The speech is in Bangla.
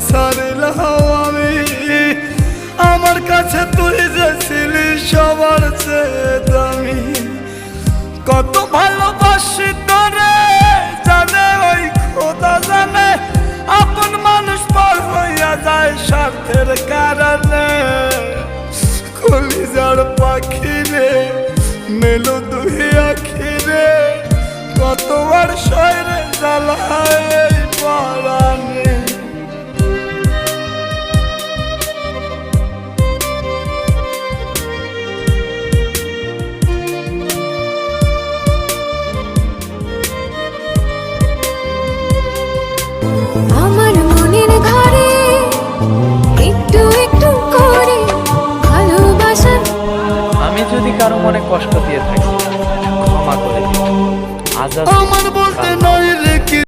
ছাড়লাম আমি। আমার কাছে তুই যে ছিলি সবার চেয়ে দামি। কত ভালোবাসি তোরে জানে ওই খোদা জানে, আপন মানুষ পর হইয়া যায় স্বার্থের কারণে। কলিজার পাখি রে মেলো দুই আখি রে, কতবার শয়রে জ্বালায় পরাণে। আমার মনের ঘরে একটু একটু করে ভালোবাসার। আমি যদি কারো মনে কষ্ট দিয়ে থাকি ক্ষমা করে দিও। আজাদ আমার বলতে